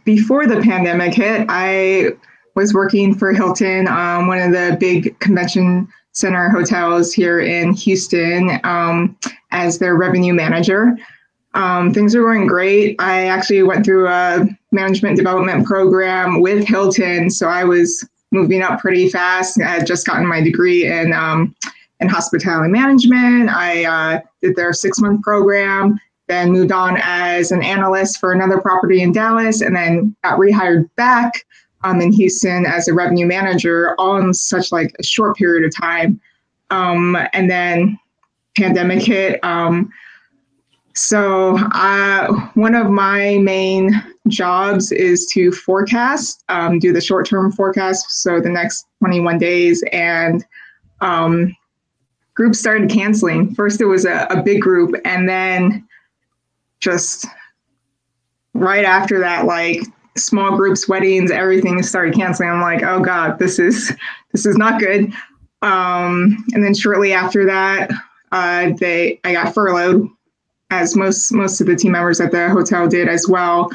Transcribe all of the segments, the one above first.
before the pandemic hit, I was working for Hilton, one of the big convention center hotels here in Houston, as their revenue manager. Things are going great. I actually went through a management development program with Hilton, so I was moving up pretty fast. I had just gotten my degree in hospitality management. I did their 6-month program, then moved on as an analyst for another property in Dallas, and then got rehired back in Houston as a revenue manager, all in such like a short period of time. And then pandemic hit. So one of my main jobs is to forecast, do the short-term forecast, so the next 21 days, and groups started canceling. First, it was a big group, and then just right after that, like small groups, weddings, everything started canceling. I'm like, oh God, this is not good. And then shortly after that, I got furloughed, as most of the team members at the hotel did as well.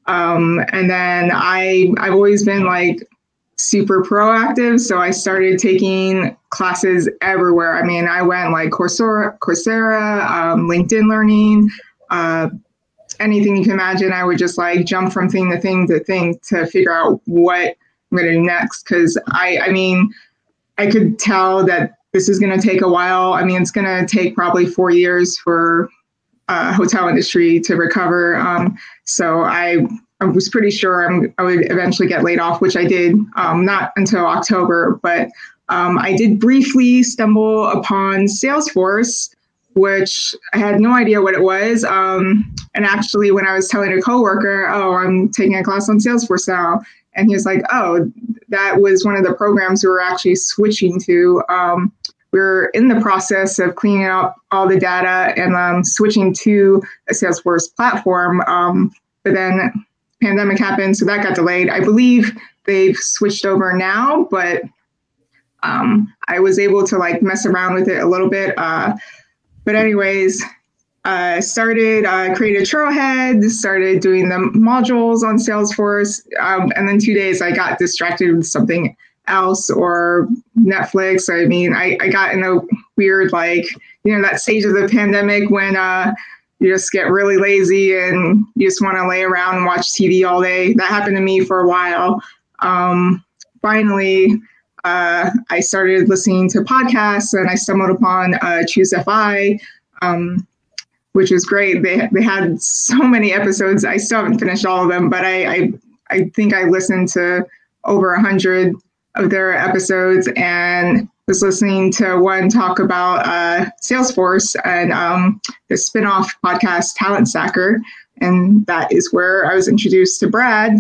And then I've always been like super proactive, so I started taking classes everywhere. I mean, I went like Coursera, LinkedIn Learning, anything you can imagine. I would just like jump from thing to thing to thing to figure out what I'm going to do next. Because I mean, I could tell that this is going to take a while. I mean, it's going to take probably 4 years for hotel industry to recover. So I was pretty sure I would eventually get laid off, which I did, not until October, but I did briefly stumble upon Salesforce, which I had no idea what it was. And actually, when I was telling a coworker, oh, I'm taking a class on Salesforce now, and he was like, oh, that was one of the programs we were actually switching to. We're in the process of cleaning up all the data and switching to a Salesforce platform. But then pandemic happened, so that got delayed. I believe they've switched over now, but I was able to like mess around with it a little bit. But anyways, created a trailhead, started doing the modules on Salesforce. And then 2 days I got distracted with something else or Netflix. I mean, I got in a weird, like, that stage of the pandemic when you just get really lazy and you just want to lay around and watch TV all day. That happened to me for a while. Finally, I started listening to podcasts, and I stumbled upon Choose FI, which was great. They had so many episodes. I still haven't finished all of them, but I think I listened to over 100 of their episodes, and was listening to one talk about Salesforce and the spinoff podcast Talent Stacker, and that is where I was introduced to Brad.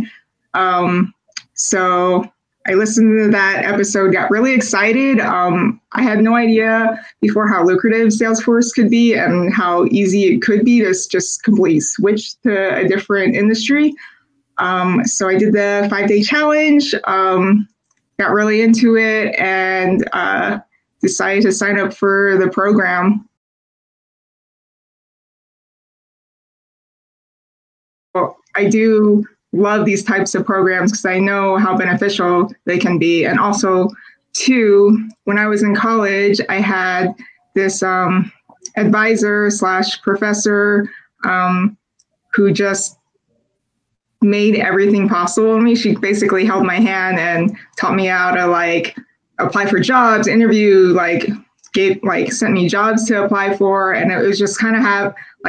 So I listened to that episode, got really excited. I had no idea before how lucrative Salesforce could be and how easy it could be to just completely switch to a different industry. So I did the 5-day challenge, got really into it, and decided to sign up for the program. Well, I do love these types of programs because I know how beneficial they can be. And also, too, when I was in college, I had this advisor / professor who just made everything possible to me. She basically held my hand and taught me how to like apply for jobs, interview, sent me jobs to apply for. And it was just kind of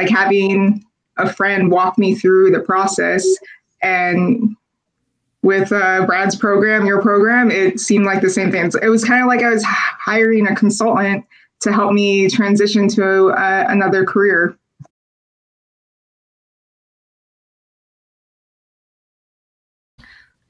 having a friend walk me through the process. And with Brad's program, your program, it seemed like the same thing. It was kind of like I was hiring a consultant to help me transition to another career.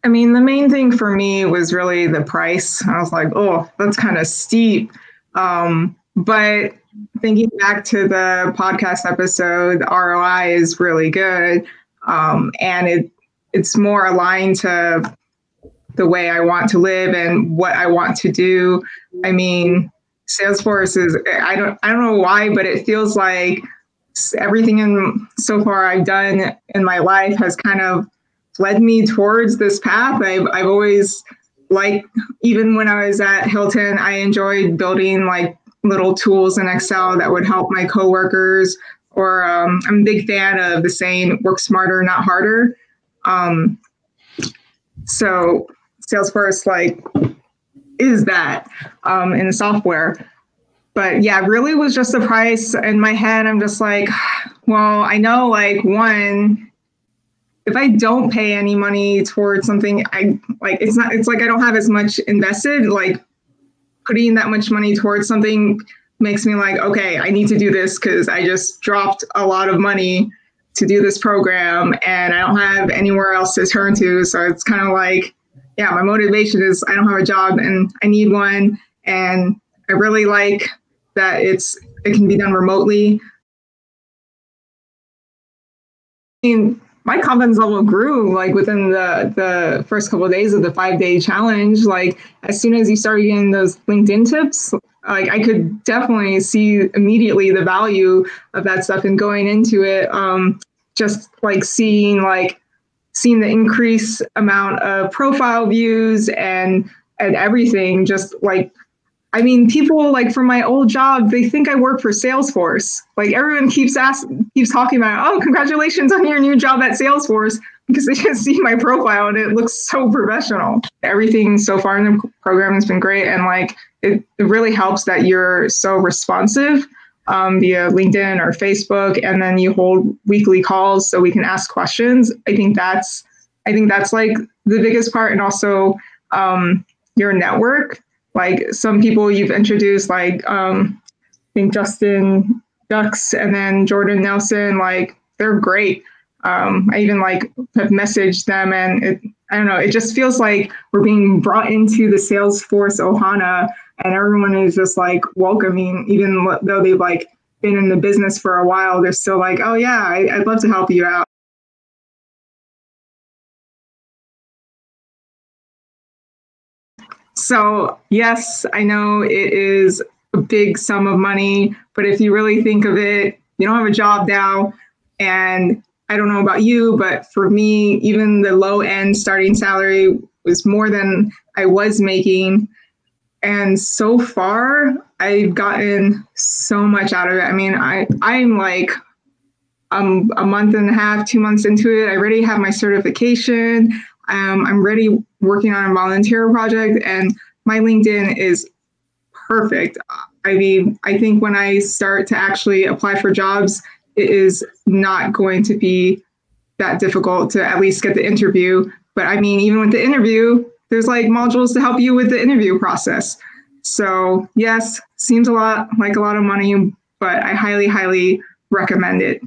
I mean, the main thing for me was really the price. I was like, oh, that's kind of steep. But thinking back to the podcast episode, the ROI is really good. And it's more aligned to the way I want to live and what I want to do. I mean, Salesforce is, I don't know why, but it feels like everything so far I've done in my life has kind of led me towards this path. I've always liked, even when I was at Hilton, I enjoyed building like little tools in Excel that would help my coworkers. Or I'm a big fan of the saying, work smarter, not harder. So Salesforce like is that in software. But yeah, really was just the price. In my head, I'm just like, well, I know like one, if I don't pay any money towards something, it's like I don't have as much invested. Like putting that much money towards something makes me like, okay, I need to do this because I just dropped a lot of money to do this program and I don't have anywhere else to turn to. So it's kind of like, yeah, my motivation is I don't have a job and I need one. And I really like that it can be done remotely. I mean, my confidence level grew like within the first couple of days of the 5-day challenge. Like as soon as you started getting those LinkedIn tips, like I could definitely see immediately the value of that stuff and going into it. Just like seeing the increased amount of profile views and everything. Just like, I mean, people like from my old job, they think I work for Salesforce. Like everyone keeps talking about, oh, congratulations on your new job at Salesforce, because they just see my profile and it looks so professional. Everything so far in the program has been great. And like, it really helps that you're so responsive via LinkedIn or Facebook, and then you hold weekly calls so we can ask questions. I think that's like the biggest part. And also your network. Like some people you've introduced, like I think Justin Ducks and then Jordan Nelson, like they're great. I even like have messaged them, and I don't know, it just feels like we're being brought into the Salesforce Ohana, and everyone is just like welcoming, even though they've like been in the business for a while. They're still like, oh yeah, I'd love to help you out. So yes, I know it is a big sum of money, but if you really think of it, you don't have a job now. And I don't know about you, but for me, even the low end starting salary was more than I was making. And so far, I've gotten so much out of it. I mean, I'm like a month and a half, 2 months into it. I already have my certification. I'm already working on a volunteer project, and my LinkedIn is perfect. I mean, I think when I start to actually apply for jobs, it is not going to be that difficult to at least get the interview. But I mean, even with the interview, there's like modules to help you with the interview process. So yes, seems like a lot of money, but I highly, highly recommend it.